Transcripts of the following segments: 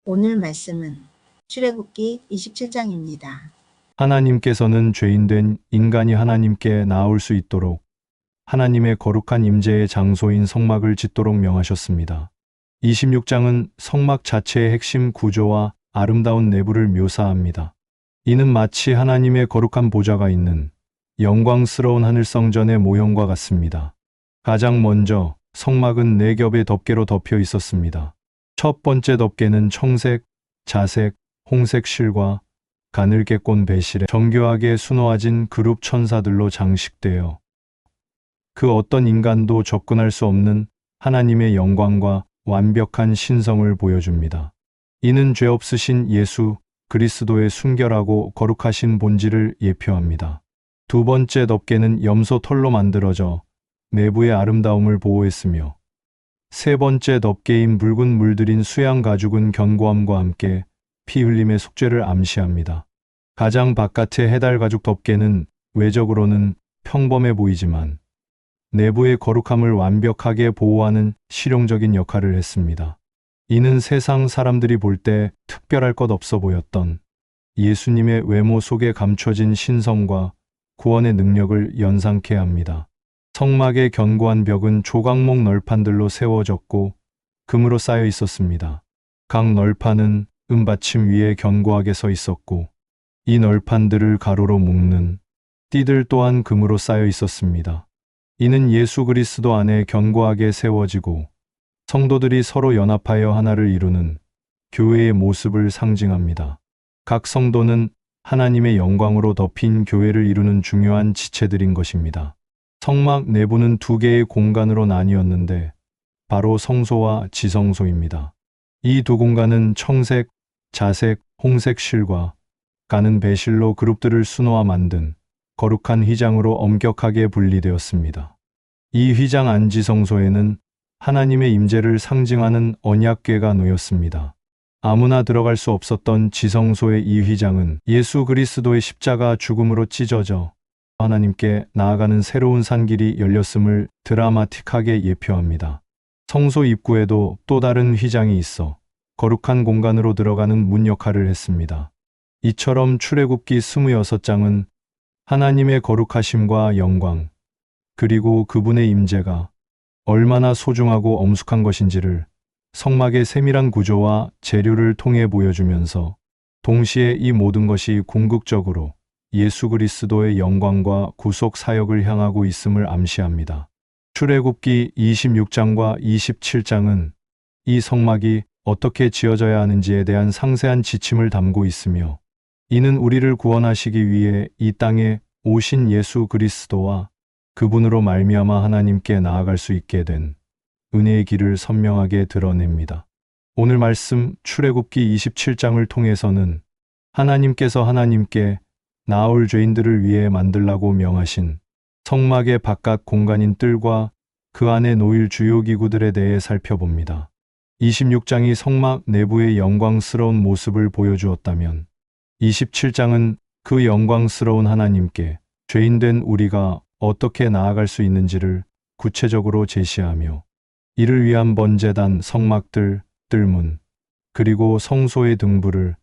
오늘 말씀은 출애굽기 27장입니다. 하나님께서는 죄인된 인간이 하나님께 나아올 수 있도록 하나님의 거룩한 임재의 장소인 성막을 짓도록 명하셨습니다. 26장은 성막 자체의 핵심 구조와 아름다운 내부를 묘사합니다. 이는 마치 하나님의 거룩한 보좌가 있는 영광스러운 하늘성전의 모형과 같습니다. 가장 먼저 성막은 4겹의 덮개로 덮여 있었습니다. 첫 번째 덮개는 청색, 자색, 홍색 실과 가늘게 꼰 배실에 정교하게 수놓아진 그룹 천사들로 장식되어 그 어떤 인간도 접근할 수 없는 하나님의 영광과 완벽한 신성을 보여줍니다. 이는 죄 없으신 예수 그리스도의 순결하고 거룩하신 본질을 예표합니다. 두 번째 덮개는 염소 털로 만들어져 내부의 아름다움을 보호했으며 세 번째 덮개인 붉은 물들인 수양 가죽은 견고함과 함께 피 흘림의 속죄를 암시합니다. 가장 바깥의 해달 가죽 덮개는 외적으로는 평범해 보이지만 내부의 거룩함을 완벽하게 보호하는 실용적인 역할을 했습니다. 이는 세상 사람들이 볼 때 특별할 것 없어 보였던 예수님의 외모 속에 감춰진 신성과 구원의 능력을 연상케 합니다. 성막의 견고한 벽은 조각목 널판들로 세워졌고 금으로 쌓여 있었습니다. 각 널판은 은받침 위에 견고하게 서 있었고 이 널판들을 가로로 묶는 띠들 또한 금으로 쌓여 있었습니다. 이는 예수 그리스도 안에 견고하게 세워지고 성도들이 서로 연합하여 하나를 이루는 교회의 모습을 상징합니다. 각 성도는 하나님의 영광으로 덮인 교회를 이루는 중요한 지체들인 것입니다. 성막 내부는 2개의 공간으로 나뉘었는데 바로 성소와 지성소입니다. 이 두 공간은 청색, 자색, 홍색 실과 가는 배실로 그룹들을 수놓아 만든 거룩한 휘장으로 엄격하게 분리되었습니다. 이 휘장 안 지성소에는 하나님의 임재를 상징하는 언약궤가 놓였습니다. 아무나 들어갈 수 없었던 지성소의 이 휘장은 예수 그리스도의 십자가 죽음으로 찢어져 하나님께 나아가는 새로운 산길이 열렸음을 드라마틱하게 예표합니다. 성소 입구에도 또 다른 휘장이 있어 거룩한 공간으로 들어가는 문 역할을 했습니다. 이처럼 출애굽기 26장은 하나님의 거룩하심과 영광, 그리고 그분의 임재가 얼마나 소중하고 엄숙한 것인지를 성막의 세밀한 구조와 재료를 통해 보여주면서 동시에 이 모든 것이 궁극적으로 예수 그리스도의 영광과 구속 사역을 향하고 있음을 암시합니다. 출애굽기 26장과 27장은 이 성막이 어떻게 지어져야 하는지에 대한 상세한 지침을 담고 있으며 이는 우리를 구원하시기 위해 이 땅에 오신 예수 그리스도와 그분으로 말미암아 하나님께 나아갈 수 있게 된 은혜의 길을 선명하게 드러냅니다. 오늘 말씀 출애굽기 27장을 통해서는 하나님께서 하나님께 나아올 죄인들을 위해 만들라고 명하신 성막의 바깥 공간인 뜰과 그 안에 놓일 주요 기구들에 대해 살펴봅니다. 26장이 성막 내부의 영광스러운 모습을 보여주었다면 27장은 그 영광스러운 하나님께 죄인된 우리가 어떻게 나아갈 수 있는지를 구체적으로 제시하며 이를 위한 번제단, 성막들, 뜰문, 그리고 성소의 등불을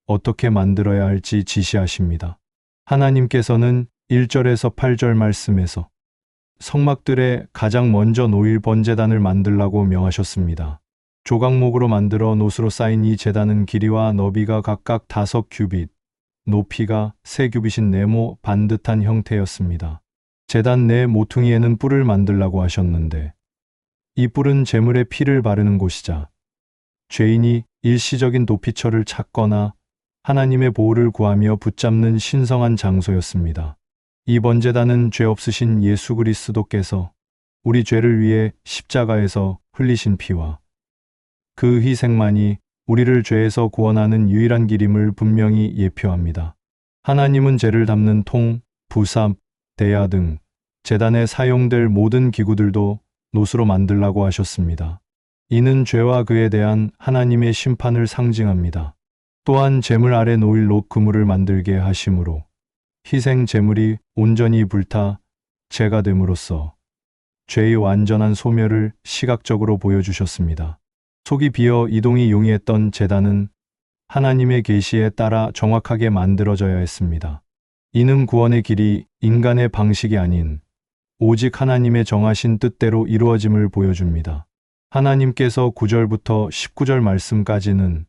어떻게 만들어야 할지 지시하십니다. 하나님께서는 1절에서 8절 말씀에서 성막들에 가장 먼저 놓일 번제단을 만들라고 명하셨습니다. 조각목으로 만들어 놋으로 쌓인 이 제단은 길이와 너비가 각각 5규빗, 높이가 3규빗인 네모 반듯한 형태였습니다. 제단 내 모퉁이에는 뿔을 만들라고 하셨는데 이 뿔은 제물의 피를 바르는 곳이자 죄인이 일시적인 도피처를 찾거나 하나님의 보호를 구하며 붙잡는 신성한 장소였습니다. 이 번제단은 죄 없으신 예수 그리스도께서 우리 죄를 위해 십자가에서 흘리신 피와 그 희생만이 우리를 죄에서 구원하는 유일한 길임을 분명히 예표합니다. 하나님은 죄를 담는 통, 부삽, 대야 등 제단에 사용될 모든 기구들도 놋으로 만들라고 하셨습니다. 이는 죄와 그에 대한 하나님의 심판을 상징합니다. 또한 제물 아래 놓일 놋 그물을 만들게 하심으로 희생 제물이 온전히 불타 제가 됨으로써 죄의 완전한 소멸을 시각적으로 보여주셨습니다. 속이 비어 이동이 용이했던 제단은 하나님의 계시에 따라 정확하게 만들어져야 했습니다. 이는 구원의 길이 인간의 방식이 아닌 오직 하나님의 정하신 뜻대로 이루어짐을 보여줍니다. 하나님께서 9절부터 19절 말씀까지는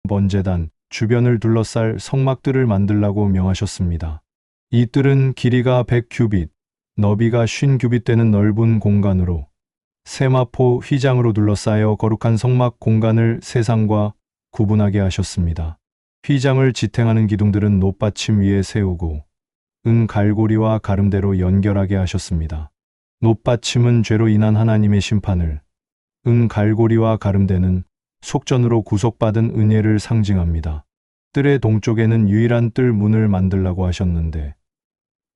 번제단 주변을 둘러쌀 성막들을 만들라고 명하셨습니다. 이 뜰은 길이가 100규빗, 너비가 50규빗 되는 넓은 공간으로 세마포 휘장으로 둘러싸여 거룩한 성막 공간을 세상과 구분하게 하셨습니다. 휘장을 지탱하는 기둥들은 놋받침 위에 세우고 갈고리와 가름대로 연결하게 하셨습니다. 놋받침은 죄로 인한 하나님의 심판을, 갈고리와 가름대는 속전으로 구속받은 은혜를 상징합니다. 뜰의 동쪽에는 유일한 뜰 문을 만들라고 하셨는데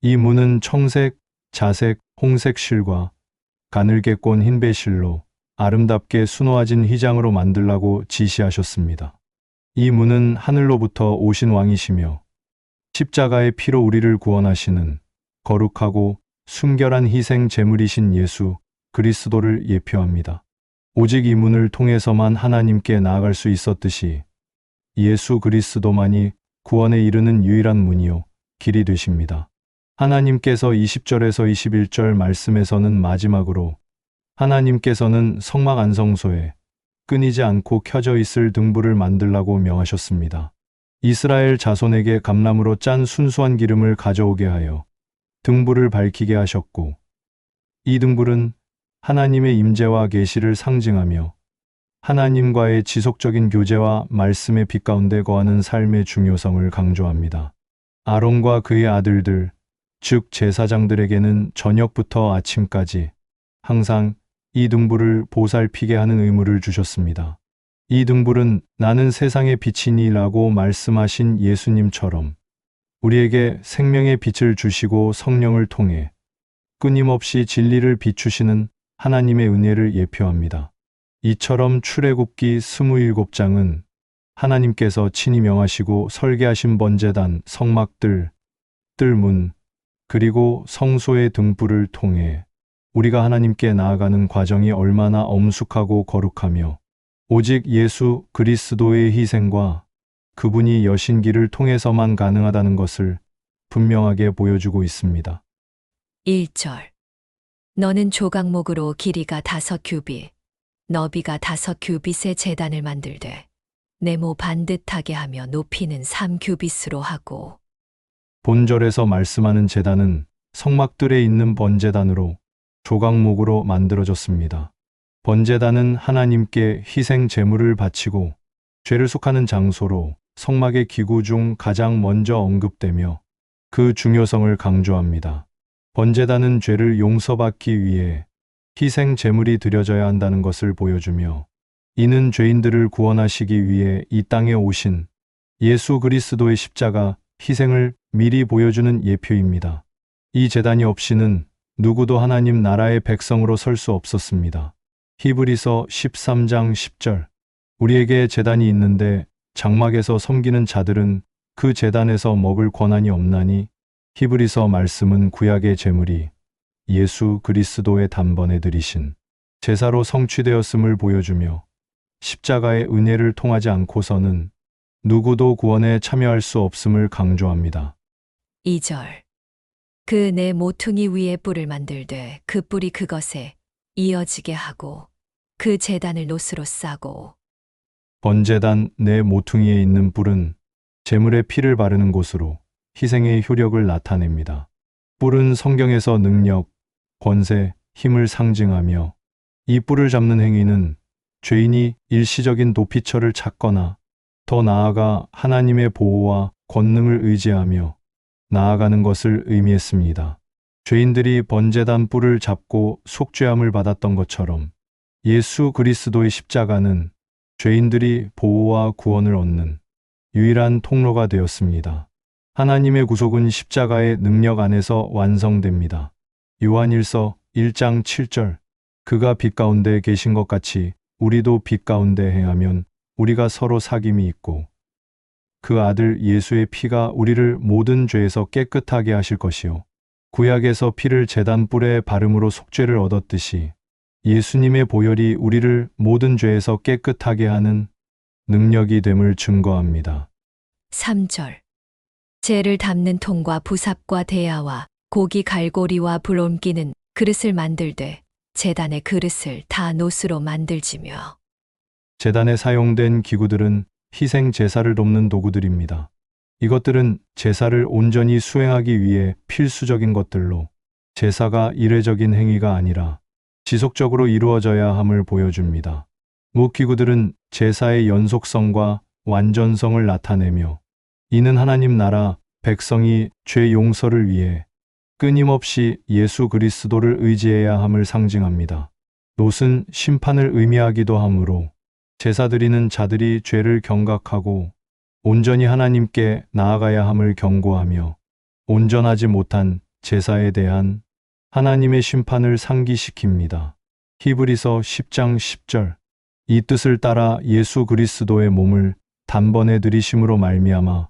이 문은 청색, 자색, 홍색 실과 가늘게 꼰 흰배 실로 아름답게 수놓아진 휘장으로 만들라고 지시하셨습니다. 이 문은 하늘로부터 오신 왕이시며 십자가의 피로 우리를 구원하시는 거룩하고 순결한 희생 제물이신 예수 그리스도를 예표합니다. 오직 이 문을 통해서만 하나님께 나아갈 수 있었듯이 예수 그리스도만이 구원에 이르는 유일한 문이요 길이 되십니다. 하나님께서 20절에서 21절 말씀에서는 마지막으로 하나님께서는 성막 안성소에 끊이지 않고 켜져 있을 등불을 만들라고 명하셨습니다. 이스라엘 자손에게 감람으로 짠 순수한 기름을 가져오게 하여 등불을 밝히게 하셨고 이 등불은 하나님의 임재와 계시를 상징하며 하나님과의 지속적인 교제와 말씀의 빛 가운데 거하는 삶의 중요성을 강조합니다. 아론과 그의 아들들, 즉 제사장들에게는 저녁부터 아침까지 항상 이 등불을 보살피게 하는 의무를 주셨습니다. 이 등불은 나는 세상의 빛이니 라고 말씀하신 예수님처럼 우리에게 생명의 빛을 주시고 성령을 통해 끊임없이 진리를 비추시는 하나님의 은혜를 예표합니다. 이처럼 출애굽기 27장은 하나님께서 친히 명하시고 설계하신 번제단, 성막들, 뜰문, 그리고 성소의 등불을 통해 우리가 하나님께 나아가는 과정이 얼마나 엄숙하고 거룩하며 오직 예수 그리스도의 희생과 그분이 여신 길을 통해서만 가능하다는 것을 분명하게 보여주고 있습니다. 1절 너는 조각목으로 길이가 5규빗, 너비가 5규빗의 제단을 만들되 네모 반듯하게 하며 높이는 3규빗으로 하고 본절에서 말씀하는 제단은 성막들에 있는 번제단으로 조각목으로 만들어졌습니다. 번제단은 하나님께 희생 제물을 바치고 죄를 속하는 장소로 성막의 기구 중 가장 먼저 언급되며 그 중요성을 강조합니다. 번제단은 죄를 용서받기 위해 희생 제물이 드려져야 한다는 것을 보여주며 이는 죄인들을 구원하시기 위해 이 땅에 오신 예수 그리스도의 십자가 희생을 미리 보여주는 예표입니다. 이 제단이 없이는 누구도 하나님 나라의 백성으로 설 수 없었습니다. 히브리서 13장 10절 우리에게 제단이 있는데 장막에서 섬기는 자들은 그 제단에서 먹을 권한이 없나니 히브리서 말씀은 구약의 제물이 예수 그리스도의 단번에 드리신 제사로 성취되었음을 보여주며 십자가의 은혜를 통하지 않고서는 누구도 구원에 참여할 수 없음을 강조합니다. 2절 그 내 모퉁이 위에 뿔을 만들되 그 뿔이 그것에 이어지게 하고 그 제단을 놋으로 싸고 번제단 내 모퉁이에 있는 뿔은 제물의 피를 바르는 곳으로 희생의 효력을 나타냅니다. 뿔은 성경에서 능력, 권세, 힘을 상징하며 이 뿔을 잡는 행위는 죄인이 일시적인 도피처를 찾거나 더 나아가 하나님의 보호와 권능을 의지하며 나아가는 것을 의미했습니다. 죄인들이 번제단 뿔을 잡고 속죄함을 받았던 것처럼 예수 그리스도의 십자가는 죄인들이 보호와 구원을 얻는 유일한 통로가 되었습니다. 하나님의 구속은 십자가의 능력 안에서 완성됩니다. 요한일서 1장 7절 그가 빛 가운데 계신 것 같이 우리도 빛 가운데 행하면 우리가 서로 사귐이 있고 그 아들 예수의 피가 우리를 모든 죄에서 깨끗하게 하실 것이요 구약에서 피를 제단 뿔에 바름으로 속죄를 얻었듯이 예수님의 보혈이 우리를 모든 죄에서 깨끗하게 하는 능력이 됨을 증거합니다. 3절. 재를 담는 통과 부삽과 대야와 고기 갈고리와 불 옮기는 그릇을 만들되 제단의 그릇을 다 노스로 만들지며. 제단에 사용된 기구들은 희생 제사를 돕는 도구들입니다. 이것들은 제사를 온전히 수행하기 위해 필수적인 것들로 제사가 이례적인 행위가 아니라 지속적으로 이루어져야 함을 보여줍니다. 무기구들은 제사의 연속성과 완전성을 나타내며 이는 하나님 나라 백성이 죄 용서를 위해 끊임없이 예수 그리스도를 의지해야 함을 상징합니다. 놋은 심판을 의미하기도 하므로 제사 드리는 자들이 죄를 경각하고 온전히 하나님께 나아가야 함을 경고하며 온전하지 못한 제사에 대한 하나님의 심판을 상기시킵니다. 히브리서 10장 10절. 이 뜻을 따라 예수 그리스도의 몸을 단번에 들이심으로 말미암아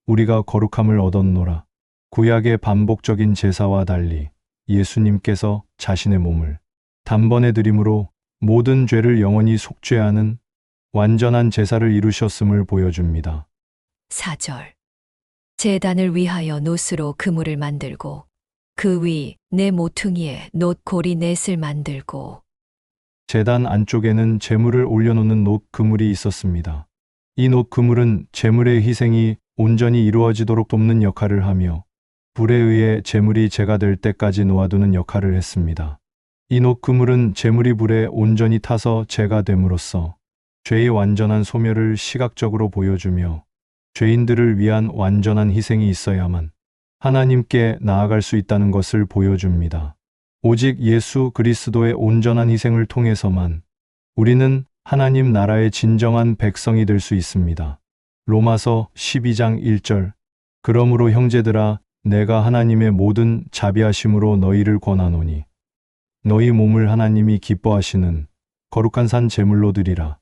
우리가 거룩함을 얻었노라. 구약의 반복적인 제사와 달리 예수님께서 자신의 몸을 단번에 드림으로 모든 죄를 영원히 속죄하는 완전한 제사를 이루셨음을 보여줍니다. 4절. 제단을 위하여 놋으로 그물을 만들고 그 위 네 모퉁이에 놋 고리 넷을 만들고. 제단 안쪽에는 제물을 올려놓는 놋 그물이 있었습니다. 이 놋 그물은 제물의 희생이 온전히 이루어지도록 돕는 역할을 하며 불에 의해 제물이 제가 될 때까지 놓아두는 역할을 했습니다. 이 놋 그물은 제물이 불에 온전히 타서 제가 됨으로써 죄의 완전한 소멸을 시각적으로 보여주며 죄인들을 위한 완전한 희생이 있어야만 하나님께 나아갈 수 있다는 것을 보여줍니다. 오직 예수 그리스도의 온전한 희생을 통해서만 우리는 하나님 나라의 진정한 백성이 될 수 있습니다. 로마서 12장 1절. 그러므로 형제들아 내가 하나님의 모든 자비하심으로 너희를 권하노니 너희 몸을 하나님이 기뻐하시는 거룩한 산 제물로 드리라.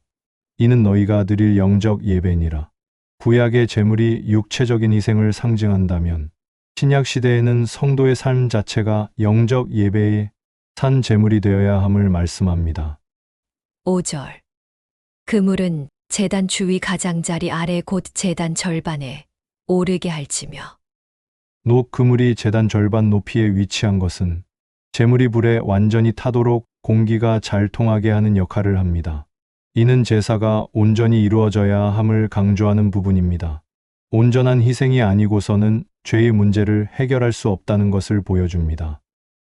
이는 너희가 드릴 영적 예배니라. 구약의 제물이 육체적인 희생을 상징한다면 신약 시대에는 성도의 삶 자체가 영적 예배의 산 제물이 되어야 함을 말씀합니다. 5절. 그물은 제단 주위 가장자리 아래 곧 제단 절반에 오르게 할지며. 놋 그물이 제단 절반 높이에 위치한 것은 제물이 불에 완전히 타도록 공기가 잘 통하게 하는 역할을 합니다. 이는 제사가 온전히 이루어져야 함을 강조하는 부분입니다. 온전한 희생이 아니고서는 죄의 문제를 해결할 수 없다는 것을 보여줍니다.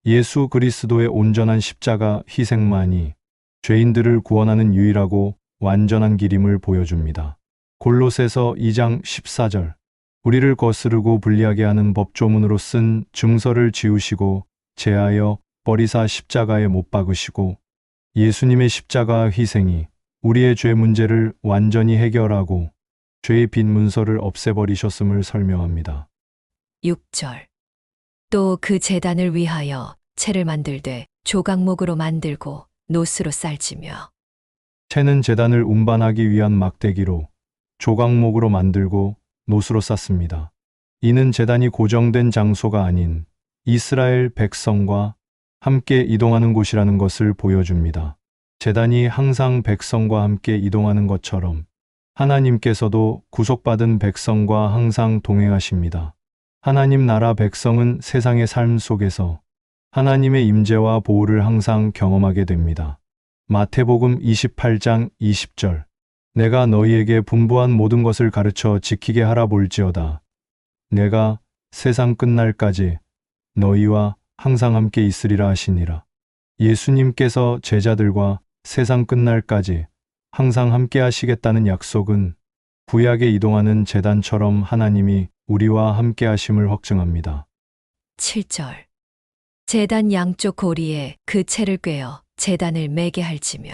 예수 그리스도의 온전한 십자가 희생만이 죄인들을 구원하는 유일하고 완전한 길임을 보여줍니다. 골로새서 2장 14절. 우리를 거스르고 불리하게 하는 법조문으로 쓴 증서를 지우시고 제하여 버리사 십자가에 못 박으시고 예수님의 십자가 희생이 우리의 죄 문제를 완전히 해결하고 죄의 빈 문서를 없애버리셨음을 설명합니다. 6절. 또 그 제단을 위하여 채를 만들되 조각목으로 만들고 놋으로 쌀지며. 채는 제단을 운반하기 위한 막대기로 조각목으로 만들고 놋으로 쌌습니다. 이는 제단이 고정된 장소가 아닌 이스라엘 백성과 함께 이동하는 곳이라는 것을 보여줍니다. 제단이 항상 백성과 함께 이동하는 것처럼 하나님께서도 구속받은 백성과 항상 동행하십니다. 하나님 나라 백성은 세상의 삶 속에서 하나님의 임재와 보호를 항상 경험하게 됩니다. 마태복음 28장 20절. 내가 너희에게 분부한 모든 것을 가르쳐 지키게 하라 볼지어다. 내가 세상 끝날까지 너희와 항상 함께 있으리라 하시니라. 예수님께서 제자들과 세상 끝날까지 항상 함께 하시겠다는 약속은 구약에 이동하는 제단처럼 하나님이 우리와 함께 하심을 확증합니다. 7절. 제단 양쪽 고리에 그 채를 꿰어 제단을 매게 할지며.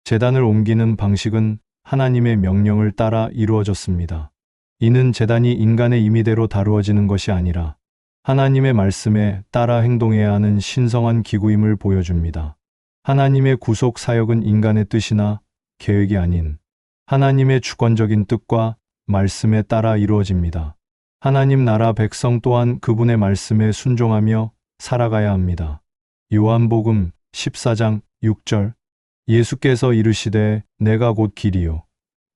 제단을 옮기는 방식은 하나님의 명령을 따라 이루어졌습니다. 이는 제단이 인간의 임의대로 다루어지는 것이 아니라 하나님의 말씀에 따라 행동해야 하는 신성한 기구임을 보여줍니다. 하나님의 구속 사역은 인간의 뜻이나 계획이 아닌 하나님의 주권적인 뜻과 말씀에 따라 이루어집니다. 하나님 나라 백성 또한 그분의 말씀에 순종하며 살아가야 합니다. 요한복음 14장 6절. 예수께서 이르시되 내가 곧 길이요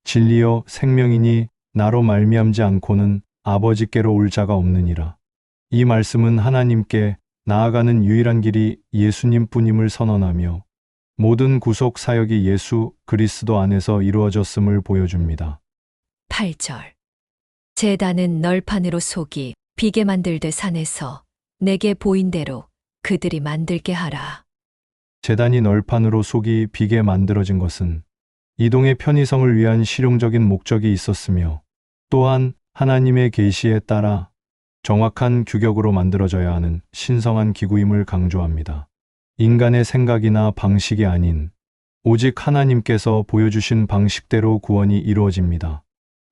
진리요 생명이니 나로 말미암지 않고는 아버지께로 올 자가 없느니라. 이 말씀은 하나님께 나아가는 유일한 길이 예수님뿐임을 선언하며 모든 구속 사역이 예수 그리스도 안에서 이루어졌음을 보여줍니다. 8절. 제단은 널판으로 속이 비게 만들되 산에서 내게 보인 대로 그들이 만들게 하라. 제단이 널판으로 속이 비게 만들어진 것은 이동의 편의성을 위한 실용적인 목적이 있었으며 또한 하나님의 계시에 따라 정확한 규격으로 만들어져야 하는 신성한 기구임을 강조합니다. 인간의 생각이나 방식이 아닌 오직 하나님께서 보여주신 방식대로 구원이 이루어집니다.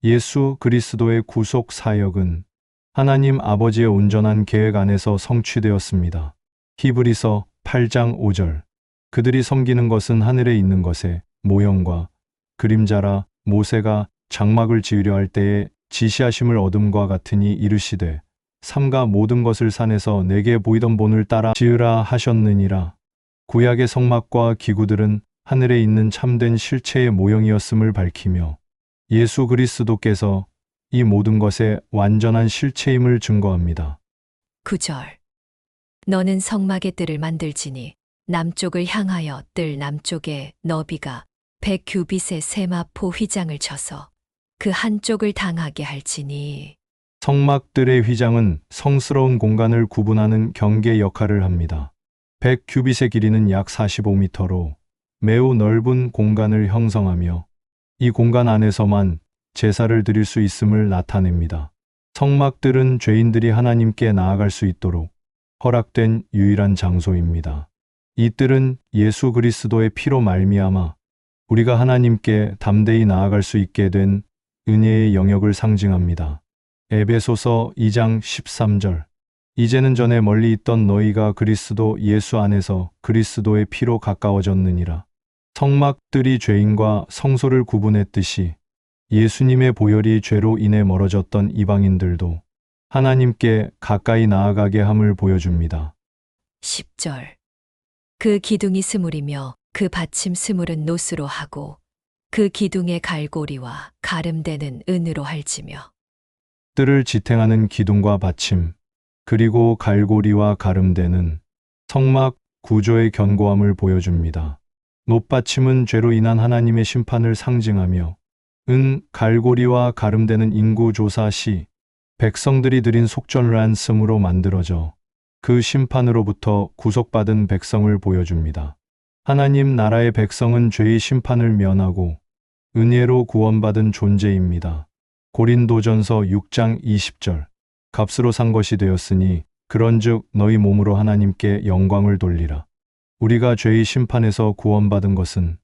예수 그리스도의 구속 사역은 하나님 아버지의 온전한 계획 안에서 성취되었습니다. 히브리서 8장 5절. 그들이 섬기는 것은 하늘에 있는 것의 모형과 그림자라. 모세가 장막을 지으려 할 때에 지시하심을 얻음과 같으니 이르시되 삼가 모든 것을 산에서 내게 보이던 본을 따라 지으라 하셨느니라. 구약의 성막과 기구들은 하늘에 있는 참된 실체의 모형이었음을 밝히며 예수 그리스도께서 이 모든 것의 완전한 실체임을 증거합니다. 9절. 너는 성막의 뜰을 만들지니 남쪽을 향하여 뜰 남쪽에 너비가 100규빗의 세마포 휘장을 쳐서 그 한쪽을 당하게 할지니. 성막들의 휘장은 성스러운 공간을 구분하는 경계 역할을 합니다. 100규빗의 길이는 약 45m로 매우 넓은 공간을 형성하며 이 공간 안에서만 제사를 드릴 수 있음을 나타냅니다. 성막들은 죄인들이 하나님께 나아갈 수 있도록 허락된 유일한 장소입니다. 이 뜰은 예수 그리스도의 피로 말미암아 우리가 하나님께 담대히 나아갈 수 있게 된 은혜의 영역을 상징합니다. 에베소서 2장 13절. 이제는 전에 멀리 있던 너희가 그리스도 예수 안에서 그리스도의 피로 가까워졌느니라. 성막들이 죄인과 성소를 구분했듯이 예수님의 보혈이 죄로 인해 멀어졌던 이방인들도 하나님께 가까이 나아가게 함을 보여줍니다. 10절. 그 기둥이 스물이며 그 받침 스물은 노스로 하고 그 기둥의 갈고리와 가름대는 은으로 할지며. 뜰을 지탱하는 기둥과 받침, 그리고 갈고리와 가름대는 성막 구조의 견고함을 보여줍니다. 놋받침은 죄로 인한 하나님의 심판을 상징하며 갈고리와 가름대는 인구조사 시 백성들이 드린 속전란씀으로 만들어져 그 심판으로부터 구속받은 백성을 보여줍니다. 하나님 나라의 백성은 죄의 심판을 면하고 은혜로 구원받은 존재입니다. 고린도전서 6장 20절. 값으로 산 것이 되었으니 그런즉 너희 몸으로 하나님께 영광을 돌리라. 우리가 죄의 심판에서 구원받은 것은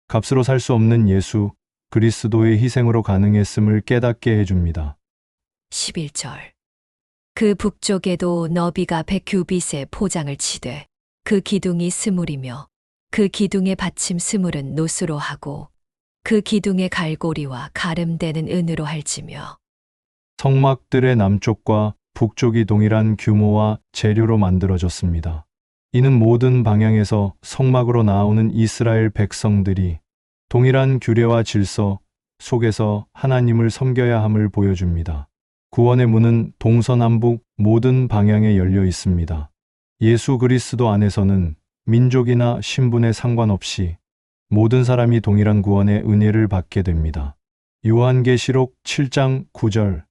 값으로 살 수 없는 예수 그리스도의 희생으로 가능했음을 깨닫게 해줍니다. 11절. 그 북쪽에도 너비가 100규빗의 포장을 치되 그 기둥이 스물이며 그 기둥의 받침 스물은 노스로 하고 그 기둥의 갈고리와 가름대는 은으로 할지며. 성막들의 남쪽과 북쪽이 동일한 규모와 재료로 만들어졌습니다. 이는 모든 방향에서 성막으로 나오는 이스라엘 백성들이 동일한 규례와 질서 속에서 하나님을 섬겨야 함을 보여줍니다. 구원의 문은 동서남북 모든 방향에 열려 있습니다. 예수 그리스도 안에서는 민족이나 신분에 상관없이 모든 사람이 동일한 구원의 은혜를 받게 됩니다. 요한계시록 7장 9절.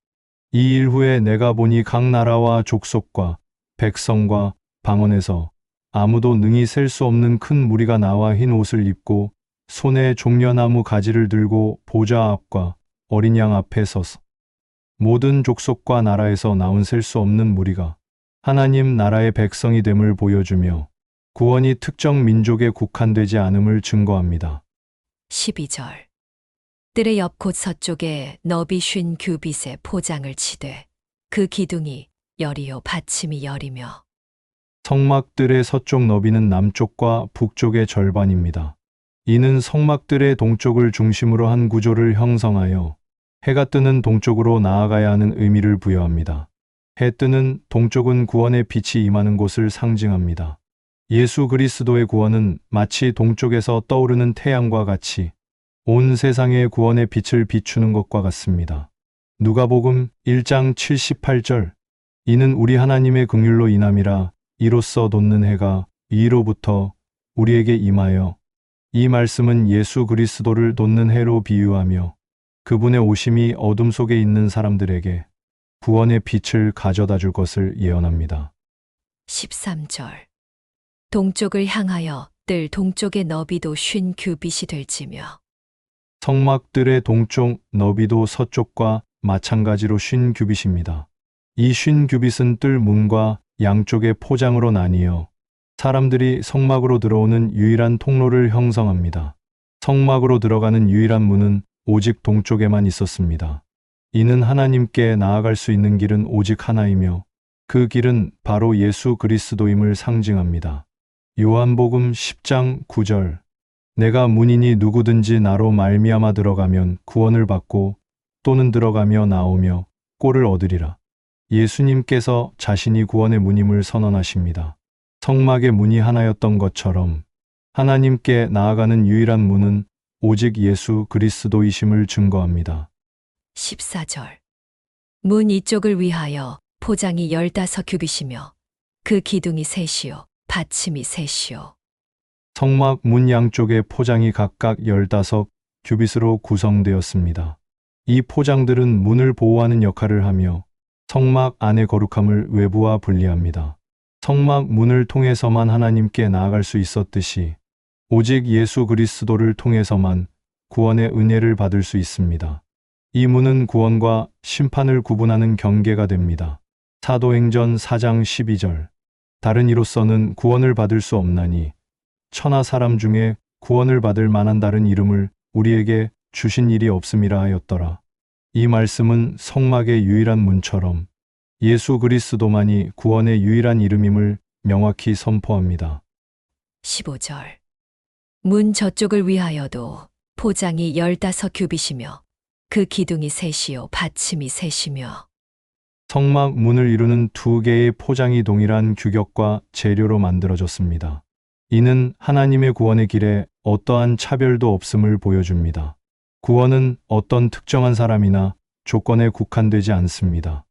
이 일 후에 내가 보니 각 나라와 족속과 백성과 방언에서 아무도 능히 셀 수 없는 큰 무리가 나와 흰 옷을 입고 손에 종려나무 가지를 들고 보좌 앞과 어린 양 앞에 서서 모든 족속과 나라에서 나온 셀 수 없는 무리가 하나님 나라의 백성이 됨을 보여주며 구원이 특정 민족에 국한되지 않음을 증거합니다. 12절. 뜰의 옆 곧 서쪽에 너비 50규빗의 포장을 치되 그 기둥이 열이요 받침이 열이며. 성막들의 서쪽 너비는 남쪽과 북쪽의 절반입니다. 이는 성막들의 동쪽을 중심으로 한 구조를 형성하여 해가 뜨는 동쪽으로 나아가야 하는 의미를 부여합니다. 해 뜨는 동쪽은 구원의 빛이 임하는 곳을 상징합니다. 예수 그리스도의 구원은 마치 동쪽에서 떠오르는 태양과 같이 온 세상의 구원의 빛을 비추는 것과 같습니다. 누가복음 1장 78절 이는 우리 하나님의 긍휼로 인함이라 이로써 돋는 해가 위로부터 우리에게 임하여 이 말씀은 예수 그리스도를 돋는 해로 비유하며 그분의 오심이 어둠 속에 있는 사람들에게 구원의 빛을 가져다 줄 것을 예언합니다. 13절 동쪽을 향하여 뜰 동쪽의 너비도 50규빗이 될지며 성막들의 동쪽 너비도 서쪽과 마찬가지로 50규빗입니다. 이 50규빗은 뜰 문과 양쪽의 포장으로 나뉘어 사람들이 성막으로 들어오는 유일한 통로를 형성합니다. 성막으로 들어가는 유일한 문은 오직 동쪽에만 있었습니다. 이는 하나님께 나아갈 수 있는 길은 오직 하나이며 그 길은 바로 예수 그리스도임을 상징합니다. 요한복음 10장 9절 내가 문이니 누구든지 나로 말미암아 들어가면 구원을 받고 또는 들어가며 나오며 꼴을 얻으리라. 예수님께서 자신이 구원의 문임을 선언하십니다. 성막의 문이 하나였던 것처럼 하나님께 나아가는 유일한 문은 오직 예수 그리스도이심을 증거합니다. 14절 문 이쪽을 위하여 포장이 15규빗이며 그 기둥이 셋이요 받침이 셋이요. 성막 문 양쪽의 포장이 각각 15규빗으로 구성되었습니다. 이 포장들은 문을 보호하는 역할을 하며 성막 안의 거룩함을 외부와 분리합니다. 성막 문을 통해서만 하나님께 나아갈 수 있었듯이 오직 예수 그리스도를 통해서만 구원의 은혜를 받을 수 있습니다. 이 문은 구원과 심판을 구분하는 경계가 됩니다. 사도행전 4장 12절 다른 이로서는 구원을 받을 수 없나니 천하 사람 중에 구원을 받을 만한 다른 이름을 우리에게 주신 일이 없음이라 하였더라. 이 말씀은 성막의 유일한 문처럼 예수 그리스도만이 구원의 유일한 이름임을 명확히 선포합니다. 15절 문 저쪽을 위하여도 포장이 15규빗이며 그 기둥이 셋이요 받침이 셋이며 성막 문을 이루는 두 개의 포장이 동일한 규격과 재료로 만들어졌습니다. 이는 하나님의 구원의 길에 어떠한 차별도 없음을 보여줍니다. 구원은 어떤 특정한 사람이나 조건에 국한되지 않습니다.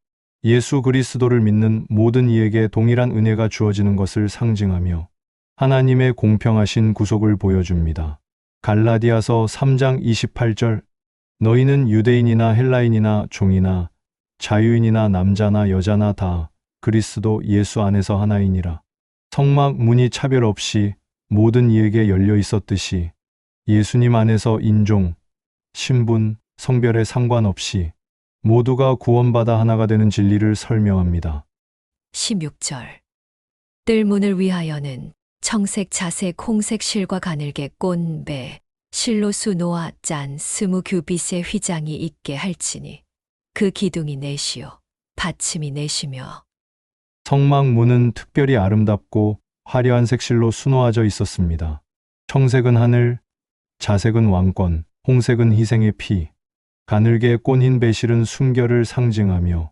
예수 그리스도를 믿는 모든 이에게 동일한 은혜가 주어지는 것을 상징하며 하나님의 공평하신 구속을 보여줍니다. 갈라디아서 3장 28절 너희는 유대인이나 헬라인이나 종이나 자유인이나 남자나 여자나 다 그리스도 예수 안에서 하나이니라. 성막 문이 차별 없이 모든 이에게 열려 있었듯이 예수님 안에서 인종, 신분, 성별에 상관없이 모두가 구원받아 하나가 되는 진리를 설명합니다. 16절 뜰 문을 위하여는 청색, 자색, 홍색 실과 가늘게 꼰 배, 실로 수노아 짠 20규빗의 휘장이 있게 할지니 그 기둥이 넷이요 받침이 넷이며 성막 문은 특별히 아름답고 화려한 색실로 수놓아져 있었습니다. 청색은 하늘, 자색은 왕권, 홍색은 희생의 피, 가늘게 꼰흰 배실은 순결을 상징하며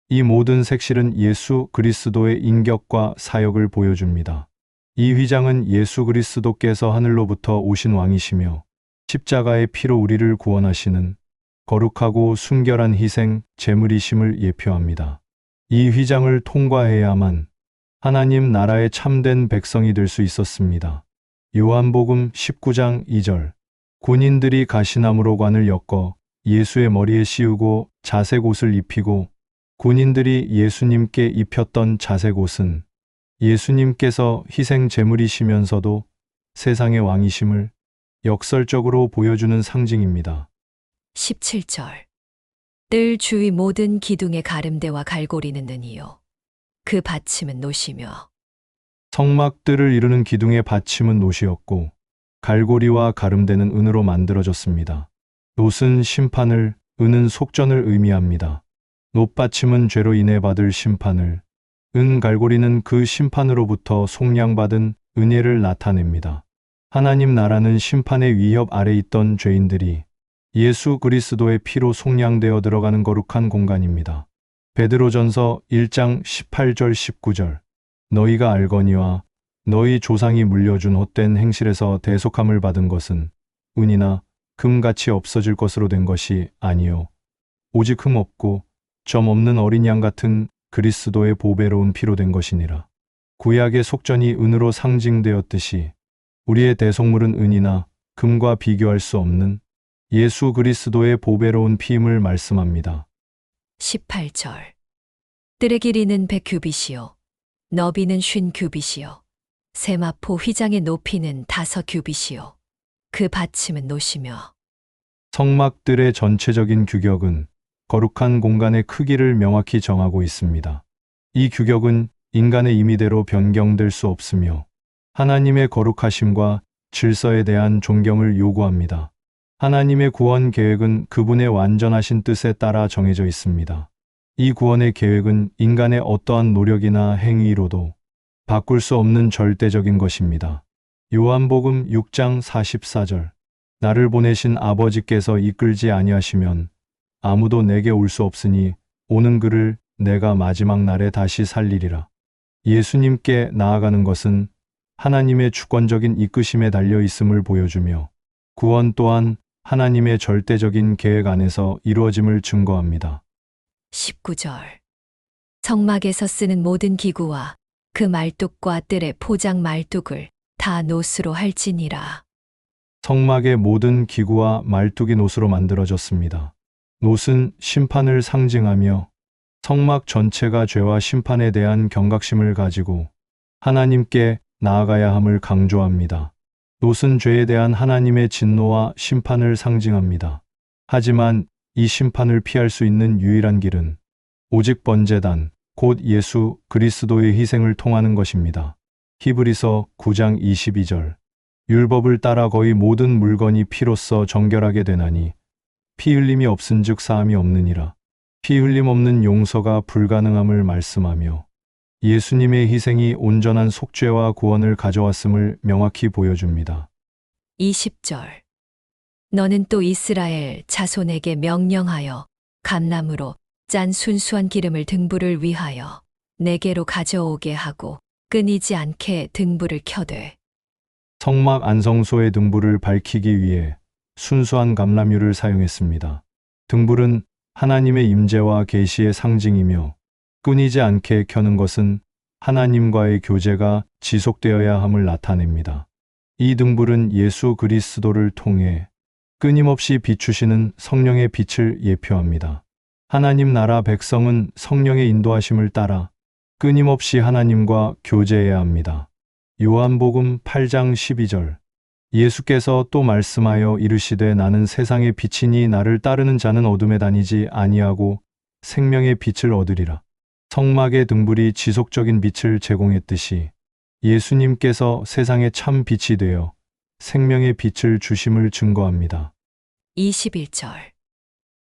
이 모든 색실은 예수 그리스도의 인격과 사역을 보여줍니다. 이 휘장은 예수 그리스도께서 하늘로부터 오신 왕이시며 십자가의 피로 우리를 구원하시는 거룩하고 순결한 희생, 제물이심을 예표합니다. 이 휘장을 통과해야만 하나님 나라의 참된 백성이 될 수 있었습니다. 요한복음 19장 2절 군인들이 가시나무로 관을 엮어 예수의 머리에 씌우고 자색 옷을 입히고 군인들이 예수님께 입혔던 자색 옷은 예수님께서 희생 제물이시면서도 세상의 왕이심을 역설적으로 보여주는 상징입니다. 17절 뜰 주위 모든 기둥의 가름대와 갈고리는 은이요 그 받침은 노시며 성막들을 이루는 기둥의 받침은 노시였고 갈고리와 가름대는 은으로 만들어졌습니다. 놋은 심판을, 은은 속전을 의미합니다. 놋받침은 죄로 인해 받을 심판을, 은 갈고리는 그 심판으로부터 속량받은 은혜를 나타냅니다. 하나님 나라는 심판의 위협 아래 있던 죄인들이 예수 그리스도의 피로 속량되어 들어가는 거룩한 공간입니다. 베드로전서 1장 18절 19절 너희가 알거니와 너희 조상이 물려준 헛된 행실에서 대속함을 받은 것은 은이나 금같이 없어질 것으로 된 것이 아니요 오직 흠 없고 점 없는 어린 양 같은 그리스도의 보배로운 피로 된 것이니라. 구약의 속전이 은으로 상징되었듯이 우리의 대속물은 은이나 금과 비교할 수 없는 예수 그리스도의 보배로운 피임을 말씀합니다. 18절. 뜰의 길이는 100규빗이요 너비는 50규빗이요 세마포 휘장의 높이는 5규빗이요 그 받침은 노시며. 성막들의 전체적인 규격은 거룩한 공간의 크기를 명확히 정하고 있습니다. 이 규격은 인간의 임의대로 변경될 수 없으며 하나님의 거룩하심과 질서에 대한 존경을 요구합니다. 하나님의 구원 계획은 그분의 완전하신 뜻에 따라 정해져 있습니다. 이 구원의 계획은 인간의 어떠한 노력이나 행위로도 바꿀 수 없는 절대적인 것입니다. 요한복음 6장 44절. 나를 보내신 아버지께서 이끌지 아니하시면 아무도 내게 올 수 없으니 오는 그를 내가 마지막 날에 다시 살리리라. 예수님께 나아가는 것은 하나님의 주권적인 이끄심에 달려 있음을 보여주며 구원 또한 하나님의 절대적인 계획 안에서 이루어짐을 증거합니다. 19절. 성막에서 쓰는 모든 기구와 그 말뚝과 뜰의 포장 말뚝을 다 노스로 할지니라. 성막의 모든 기구와 말뚝이 노스로 만들어졌습니다. 노스는 심판을 상징하며 성막 전체가 죄와 심판에 대한 경각심을 가지고 하나님께 나아가야 함을 강조합니다. 노스는 죄에 대한 하나님의 진노와 심판을 상징합니다. 하지만 이 심판을 피할 수 있는 유일한 길은 오직 번제단, 곧 예수 그리스도의 희생을 통하는 것입니다. 히브리서 9장 22절. 율법을 따라 거의 모든 물건이 피로써 정결하게 되나니 피 흘림이 없은즉 사함이 없느니라. 피 흘림 없는 용서가 불가능함을 말씀하며 예수님의 희생이 온전한 속죄와 구원을 가져왔음을 명확히 보여줍니다. 20절. 너는 또 이스라엘 자손에게 명령하여 감나무로 짠 순수한 기름을 등불을 위하여 내게로 가져오게 하고 끊이지 않게 등불을 켜되. 성막 안성소의 등불을 밝히기 위해 순수한 감람유를 사용했습니다. 등불은 하나님의 임재와 계시의 상징이며 끊이지 않게 켜는 것은 하나님과의 교제가 지속되어야 함을 나타냅니다. 이 등불은 예수 그리스도를 통해 끊임없이 비추시는 성령의 빛을 예표합니다. 하나님 나라 백성은 성령의 인도하심을 따라 끊임없이 하나님과 교제해야 합니다. 요한복음 8장 12절. 예수께서 또 말씀하여 이르시되 나는 세상의 빛이니 나를 따르는 자는 어둠에 다니지 아니하고 생명의 빛을 얻으리라. 성막의 등불이 지속적인 빛을 제공했듯이 예수님께서 세상의 참 빛이 되어 생명의 빛을 주심을 증거합니다. 21절.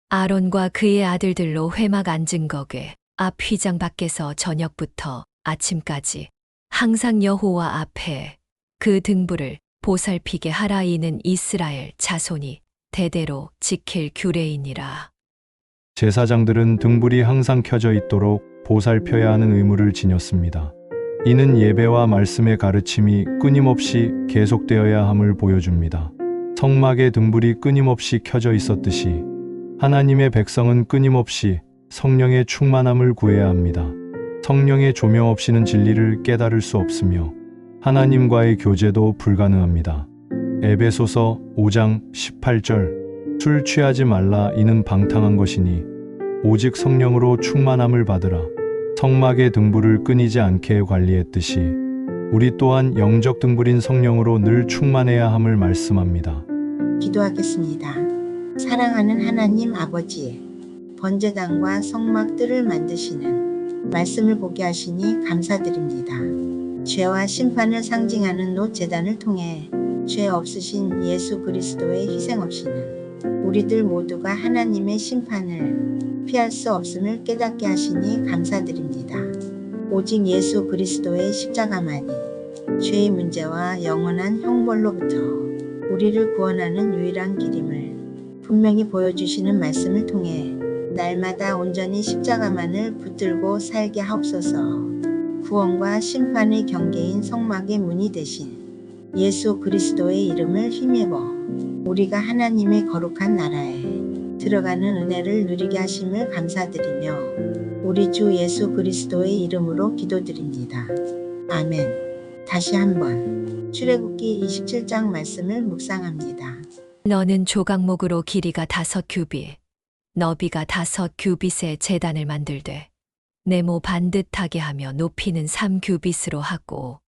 아론과 그의 아들들로 회막 앉은 거게 앞 휘장 밖에서 저녁부터 아침까지 항상 여호와 앞에 그 등불을 보살피게 하라. 이는 이스라엘 자손이 대대로 지킬 규례이니라. 제사장들은 등불이 항상 켜져 있도록 보살펴야 하는 의무를 지녔습니다. 이는 예배와 말씀의 가르침이 끊임없이 계속되어야 함을 보여줍니다. 성막의 등불이 끊임없이 켜져 있었듯이 하나님의 백성은 끊임없이 성령의 충만함을 구해야 합니다. 성령의 조명 없이는 진리를 깨달을 수 없으며 하나님과의 교제도 불가능합니다. 에베소서 5장 18절. 술 취하지 말라. 이는 방탕한 것이니 오직 성령으로 충만함을 받으라. 성막의 등불을 끊이지 않게 관리했듯이 우리 또한 영적 등불인 성령으로 늘 충만해야 함을 말씀합니다. 기도하겠습니다. 사랑하는 하나님 아버지, 번제단과 성막들을 만드시는 말씀을 보게 하시니 감사드립니다. 죄와 심판을 상징하는 노제단을 통해 죄 없으신 예수 그리스도의 희생 없이는 우리들 모두가 하나님의 심판을 피할 수 없음을 깨닫게 하시니 감사드립니다. 오직 예수 그리스도의 십자가만이 죄의 문제와 영원한 형벌로부터 우리를 구원하는 유일한 길임을 분명히 보여주시는 말씀을 통해 날마다 온전히 십자가만을 붙들고 살게 하옵소서. 구원과 심판의 경계인 성막의 문이 되신 예수 그리스도의 이름을 힘입어 우리가 하나님의 거룩한 나라에 들어가는 은혜를 누리게 하심을 감사드리며 우리 주 예수 그리스도의 이름으로 기도드립니다. 아멘. 다시 한번 출애굽기 27장 말씀을 묵상합니다. 너는 조각목으로 길이가 5규빗, 너비가 5규빗의 제단을 만들되 네모 반듯하게 하며 높이는 3규빗으로 하고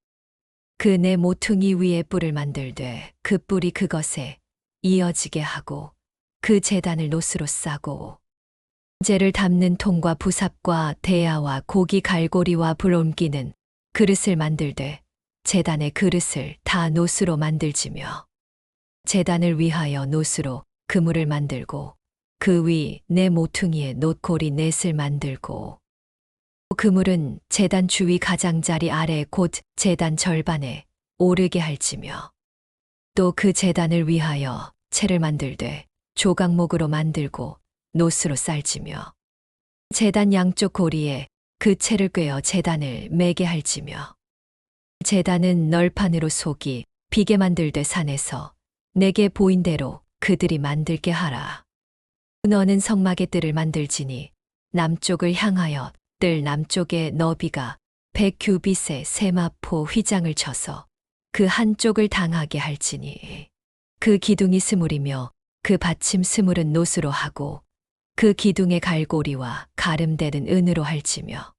그 네 모퉁이 위에 뿔을 만들되 그 뿔이 그것에 이어지게 하고 그 제단을 노스로 싸고 재를 담는 통과 부삽과 대야와 고기 갈고리와 불 옮기는 그릇을 만들되 제단의 그릇을 다 노스로 만들지며 제단을 위하여 노스로 그물을 만들고 그 위 네 모퉁이에 놋고리 넷을 만들고 그물은 제단 주위 가장자리 아래 곧 제단 절반에 오르게 할지며 또 그 제단을 위하여 채를 만들되 조각목으로 만들고 노스로 쌀지며 제단 양쪽 고리에 그 채를 꿰어 제단을 매게 할지며 제단은 널판으로 속이 비게 만들되 산에서 내게 보인 대로 그들이 만들게 하라. 너는 성막의 뜰을 만들지니 남쪽을 향하여 뜰 남쪽에 너비가 100규빗의 세마포 휘장을 쳐서 그 한쪽을 당하게 할지니 그 기둥이 스물이며 그 받침 스물은 노스로 하고 그 기둥의 갈고리와 가름대는 은으로 할지며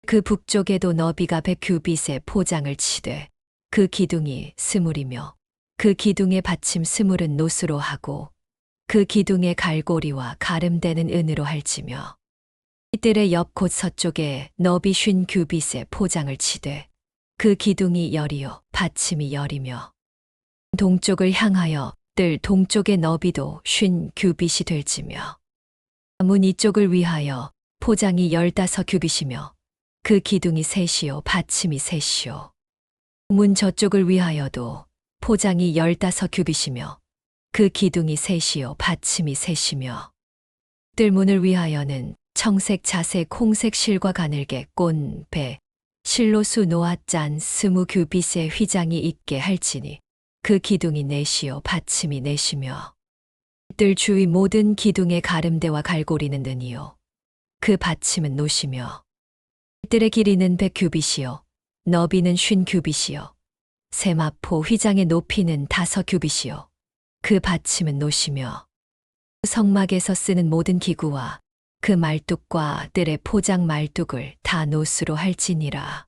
그 북쪽에도 너비가 100규빗의 포장을 치되 그 기둥이 스물이며 그 기둥의 받침 스물은 노스로 하고 그 기둥의 갈고리와 가름대는 은으로 할지며 이뜰의 옆 곧 서쪽에 너비 50규빗의 포장을 치되 그 기둥이 열이요 받침이 열이며 동쪽을 향하여 뜰 동쪽의 너비도 50규빗이 될지며 문 이쪽을 위하여 포장이 15규빗이며 그 기둥이 셋이요 받침이 셋이요 문 저쪽을 위하여도 포장이 15규빗이며 그 기둥이 셋이요 받침이 셋이며 뜰문을 위하여는 청색 자색 홍색 실과 가늘게 꼰 배 실로수 노앗잔 20규빗의 휘장이 있게 할지니 그 기둥이 넷이요 받침이 넷이며 뜰 주위 모든 기둥의 가름대와 갈고리는 은이요 그 받침은 노시며 뜰의 길이는 100규빗이요 너비는 50규빗이요 세마포 휘장의 높이는 5규빗이요 그 받침은 노시며 성막에서 쓰는 모든 기구와 그 말뚝과 뜰의 포장 말뚝을 다 노스로 할지니라.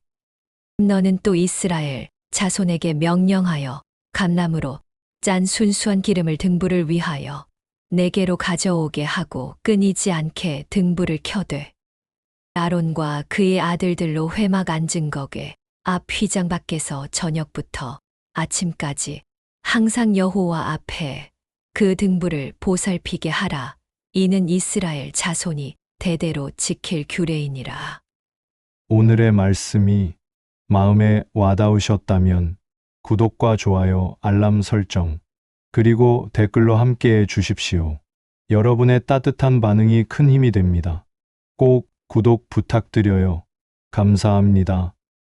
너는 또 이스라엘 자손에게 명령하여 감나무로 짠 순수한 기름을 등불을 위하여 내게로 가져오게 하고 끊이지 않게 등불을 켜되 아론과 그의 아들들로 회막 앉은 거게 앞 휘장 밖에서 저녁부터 아침까지 항상 여호와 앞에 그 등불을 보살피게 하라. 이는 이스라엘 자손이 대대로 지킬 규례이니라. 오늘의 말씀이 마음에 와닿으셨다면 구독과 좋아요, 알람 설정, 그리고 댓글로 함께해 주십시오. 여러분의 따뜻한 반응이 큰 힘이 됩니다. 꼭 구독 부탁드려요. 감사합니다.